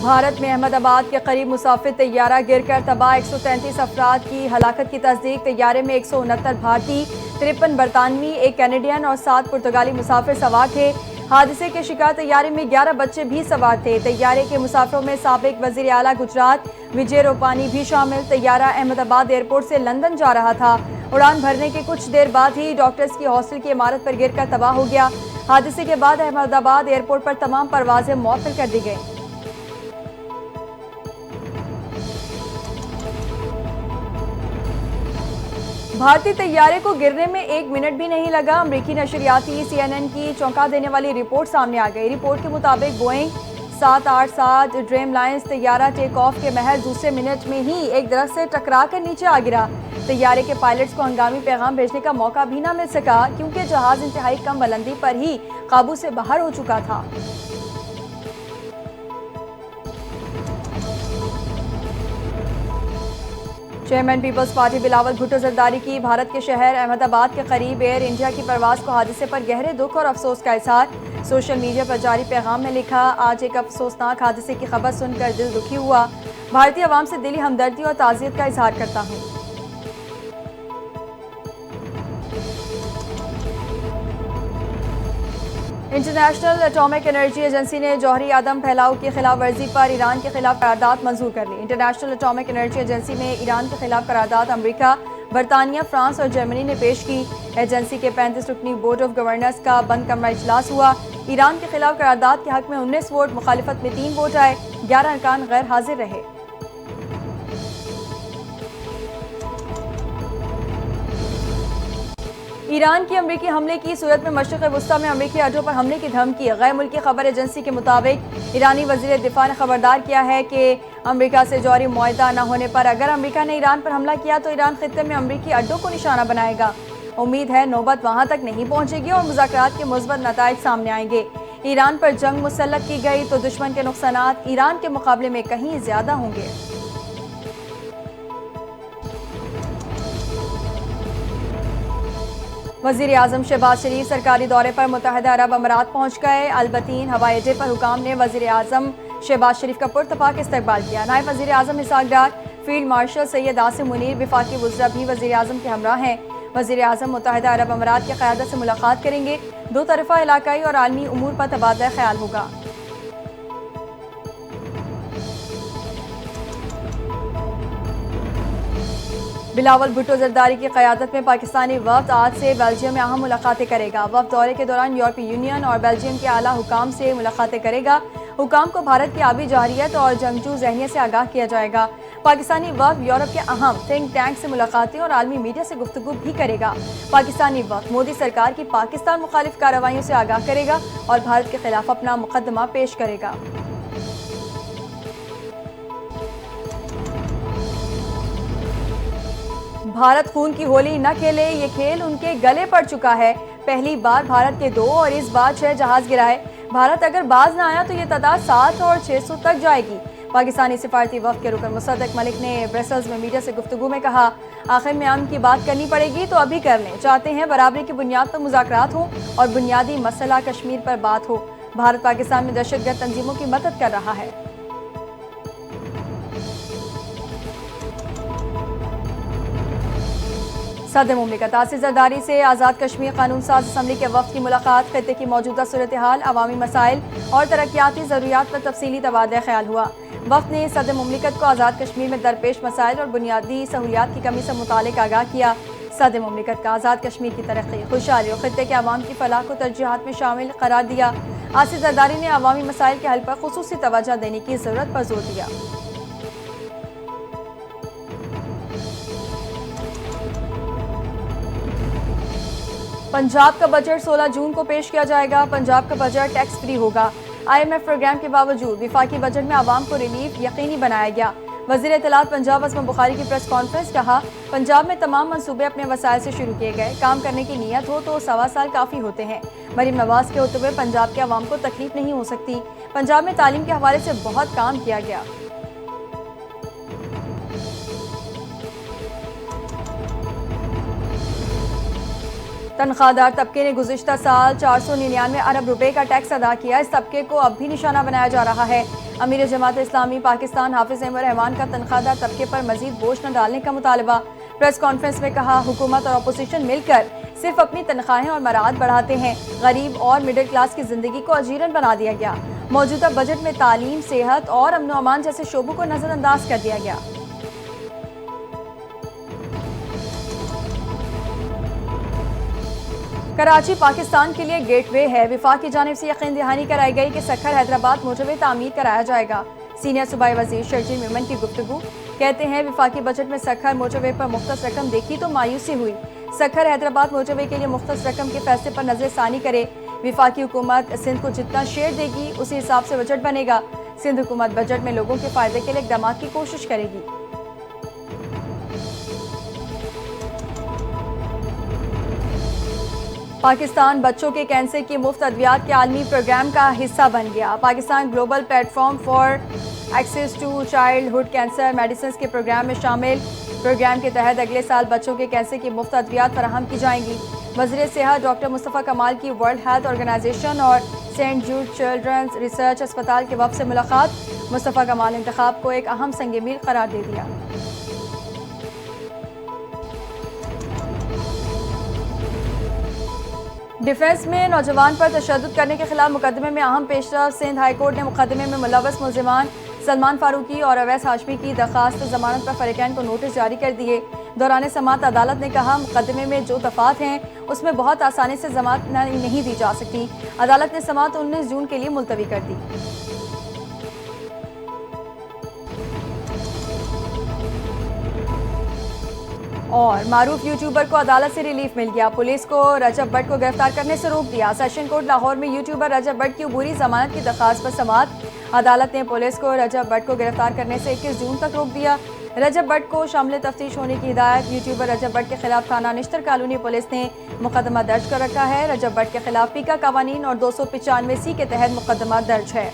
بھارت میں احمد آباد کے قریب مسافر طیارہ گر کر تباہ، 133 افراد کی ہلاکت کی تصدیق۔ طیارے میں 169 بھارتی، 53 برطانوی، ایک کینیڈین اور 7 پرتگالی مسافر سوار تھے۔ حادثے کے شکار طیارے میں 11 بچے بھی سوار تھے۔ طیارے کے مسافروں میں سابق وزیر اعلیٰ گجرات وجے روپانی بھی شامل۔ طیارہ احمد آباد ایئرپورٹ سے لندن جا رہا تھا۔ اڑان بھرنے کے کچھ دیر بعد ہی ڈاکٹرز کی ہاسٹل کی عمارت پر گر کر تباہ ہو گیا۔ حادثے کے بعد احمد آباد ایئرپورٹ پر تمام پروازیں معطل کر دی گئیں۔ بھارتی طیارے کو گرنے میں 1 منٹ بھی نہیں لگا۔ امریکی نشریاتی CNN کی چونکا دینے والی رپورٹ سامنے آ گئی۔ رپورٹ کے مطابق بوئنگ 787 ڈریم لائنر طیارہ ٹیک آف کے محض دوسرے منٹ میں ہی ایک درخت سے ٹکرا کر نیچے آ گرا۔ طیارے کے پائلٹس کو ہنگامی پیغام بھیجنے کا موقع بھی نہ مل سکا کیونکہ جہاز انتہائی کم بلندی پر ہی قابو سے باہر ہو چکا تھا۔ Chairman peoples party Bilawal Bhutto Zardari کی بھارت کے شہر احمد آباد کے قریب ایئر انڈیا کی پرواز کو حادثے پر گہرے دکھ اور افسوس کا اظہار۔ سوشل میڈیا پر جاری پیغام میں لکھا، آج ایک افسوسناک حادثے کی خبر سن کر دل دکھی ہوا۔ بھارتی عوام سے دلی ہمدردی اور تعزیت کا اظہار کرتا ہوں۔ انٹرنیشنل اٹامک انرجی ایجنسی نے جوہری عدم پھیلاؤ کی خلاف ورزی پر ایران کے خلاف قرارداد منظور کر لی۔ انٹرنیشنل اٹامک انرجی ایجنسی میں ایران کے خلاف قرارداد امریکہ، برطانیہ، فرانس اور جرمنی نے پیش کی۔ ایجنسی کے 35 رکنی بورڈ آف گورنرز کا بند کمرہ اجلاس ہوا۔ ایران کے خلاف قرارداد کے حق میں 19 ووٹ، مخالفت میں 3 ووٹ آئے، 11 ارکان غیر حاضر رہے۔ ایران کی امریکی حملے کی صورت میں مشرق وسطی میں امریکی اڈوں پر حملے کی دھمکی۔ غیر ملکی خبر ایجنسی کے مطابق ایرانی وزیر دفاع نے خبردار کیا ہے کہ امریکہ سے جوہری معاہدہ نہ ہونے پر اگر امریکہ نے ایران پر حملہ کیا تو ایران خطے میں امریکی اڈوں کو نشانہ بنائے گا۔ امید ہے نوبت وہاں تک نہیں پہنچے گی اور مذاکرات کے مثبت نتائج سامنے آئیں گے۔ ایران پر جنگ مسلط کی گئی تو دشمن کے نقصانات ایران کے مقابلے میں کہیں زیادہ ہوں گے۔ وزیر اعظم شہباز شریف سرکاری دورے پر متحدہ عرب امارات پہنچ گئے۔ البتین ہوائی اڈے پر حکام نے وزیر اعظم شہباز شریف کا پرتپاک استقبال کیا۔ نائب وزیر اعظم اسحاق ڈار، فیلڈ مارشل سید عاصم منیر، وفاقی وزراء بھی وزیر اعظم کے ہمراہ ہیں۔ وزیر اعظم متحدہ عرب امارات کی قیادت سے ملاقات کریں گے۔ دو طرفہ علاقائی اور عالمی امور پر تبادلہ خیال ہوگا۔ بلاول بھٹو زرداری کی قیادت میں پاکستانی وفد آج سے بیلجیم میں اہم ملاقاتیں کرے گا۔ وفد دورے کے دوران یورپی یونین اور بیلجیم کے اعلیٰ حکام سے ملاقاتیں کرے گا۔ حکام کو بھارت کی آبی جارحیت اور جنگجو ذہنیت سے آگاہ کیا جائے گا۔ پاکستانی وفد یورپ کے اہم تھنک ٹینک سے ملاقاتیں اور عالمی میڈیا سے گفتگو بھی کرے گا۔ پاکستانی وفد مودی سرکار کی پاکستان مخالف کارروائیوں سے آگاہ کرے گا اور بھارت کے خلاف اپنا مقدمہ پیش کرے گا۔ بھارت خون کی ہولی نہ کھیلے، یہ کھیل ان کے گلے پڑ چکا ہے۔ پہلی بار بھارت کے 2 اور اس بار 6 جہاز گرائے۔ بھارت اگر باز نہ آیا تو یہ تعداد 700 اور 600 تک جائے گی۔ پاکستانی سفارتی وفد کے رکن مصدق ملک نے برسلز میں میڈیا سے گفتگو میں کہا، آخر میں امن کی بات کرنی پڑے گی تو ابھی کر لیں۔ چاہتے ہیں برابری کی بنیاد پر مذاکرات ہوں اور بنیادی مسئلہ کشمیر پر بات ہو۔ بھارت پاکستان میں دہشت گرد تنظیموں کی مدد کر رہا ہے۔ صدر مملکت آصف زرداری سے آزاد کشمیر قانون ساز اسمبلی کے وفد کی ملاقات۔ خطے کی موجودہ صورتحال، عوامی مسائل اور ترقیاتی ضروریات پر تفصیلی تبادلہ خیال ہوا۔ وفد نے صدر مملکت کو آزاد کشمیر میں درپیش مسائل اور بنیادی سہولیات کی کمی سے متعلق آگاہ کیا۔ صدر مملکت کا آزاد کشمیر کی ترقی، خوشحالی اور خطے کے عوام کی فلاح کو ترجیحات میں شامل قرار دیا۔ آصف زرداری نے عوامی مسائل کے حل پر خصوصی توجہ دینے کی ضرورت پر زور دیا۔ پنجاب کا بجٹ 16 جون کو پیش کیا جائے گا۔ پنجاب کا بجٹ ٹیکس فری ہوگا۔ IMF پروگرام کے باوجود وفاقی بجٹ میں عوام کو ریلیف یقینی بنایا گیا۔ وزیر اطلاعات پنجاب اسما بخاری کی پریس کانفرنس، کہا، پنجاب میں تمام منصوبے اپنے وسائل سے شروع کیے گئے۔ کام کرنے کی نیت ہو تو 1.25 سال کافی ہوتے ہیں۔ مریم نواز کے ہوتے ہوئے پنجاب کے عوام کو تکلیف نہیں ہو سکتی۔ پنجاب میں تعلیم کے حوالے سے بہت کام کیا گیا۔ تنخواہ دار طبقے نے گزشتہ سال 499 ارب روپے کا ٹیکس ادا کیا. اس طبقے کو اب بھی نشانہ بنایا جا رہا ہے. امیر جماعت اسلامی پاکستان حافظ احمد رحمان کا تنخواہ دار طبقے پر مزید بوجھ نہ ڈالنے کا مطالبہ. پریس کانفرنس میں کہا، حکومت اور اپوزیشن مل کر صرف اپنی تنخواہیں اور مراعات بڑھاتے ہیں. غریب اور مڈل کلاس کی زندگی کو اجیرن بنا دیا گیا. موجودہ بجٹ میں تعلیم، صحت اور امن و امان جیسے شعبوں کو نظر انداز کر دیا گیا. کراچی پاکستان کے لیے گیٹ وے ہے. وفاق کی جانب سے یقین دہانی کرائی گئی کہ سکھر حیدرآباد موٹر وے تعمیر کرایا جائے گا. سینئر صوبائی وزیر شرجیل میمن کی گفتگو. کہتے ہیں وفاقی بجٹ میں سکھر موٹر وے پر مختص رقم دیکھی تو مایوسی ہوئی. سکھر حیدرآباد موٹر وے کے لیے مختص رقم کے فیصلے پر نظر ثانی کرے. وفاقی حکومت سندھ کو جتنا شیئر دے گی اسی حساب سے بجٹ بنے گا. سندھ حکومت بجٹ میں لوگوں کے فائدے کے لیے اقدامات کی کوشش کرے گی. پاکستان بچوں کے کینسر کی مفت ادویات کے عالمی پروگرام کا حصہ بن گیا. Pakistan global platform for access to childhood cancer medicines کے پروگرام میں شامل. پروگرام کے تحت اگلے سال بچوں کے کینسر کی مفت ادویات فراہم کی جائیں گی. وزیر صحت ڈاکٹر مصطفیٰ کمال کی ورلڈ ہیلتھ آرگنائزیشن اور سینٹ جوڈ چلڈرنز ریسرچ اسپتال کے وفد سے ملاقات. مصطفیٰ کمال انتخاب کو ایک اہم سنگ میل قرار دے دیا. ڈیفنس میں نوجوان پر تشدد کرنے کے خلاف مقدمے میں اہم پیش رفت. سندھ ہائی کورٹ نے مقدمے میں ملوث ملزمان سلمان فاروقی اور اویس ہاشمی کی درخواست ضمانت پر فریقین کو نوٹس جاری کر دیے. دوران سماعت عدالت نے کہا، مقدمے میں جو دفعات ہیں اس میں بہت آسانی سے ضمانت نہیں دی جا سکتی. عدالت نے سماعت 19 جون کے لیے ملتوی کر دی. اور معروف یوٹیوبر کو عدالت سے ریلیف مل گیا. پولیس کو رجب بٹ کو گرفتار کرنے سے روک دیا. سیشن کورٹ لاہور میں یوٹیوبر رجب بٹ کی عبوری ضمانت کی درخواست پر سماعت. عدالت نے پولیس کو رجب بٹ کو گرفتار کرنے سے 21 جون تک روک دیا. رجب بٹ کو شامل تفتیش ہونے کی ہدایت. یوٹیوبر رجب بٹ کے خلاف تھانہ نشتر کالونی پولیس نے مقدمہ درج کر رکھا ہے. رجب بٹ کے خلاف پیکا قوانین اور 295C کے تحت مقدمہ درج ہے.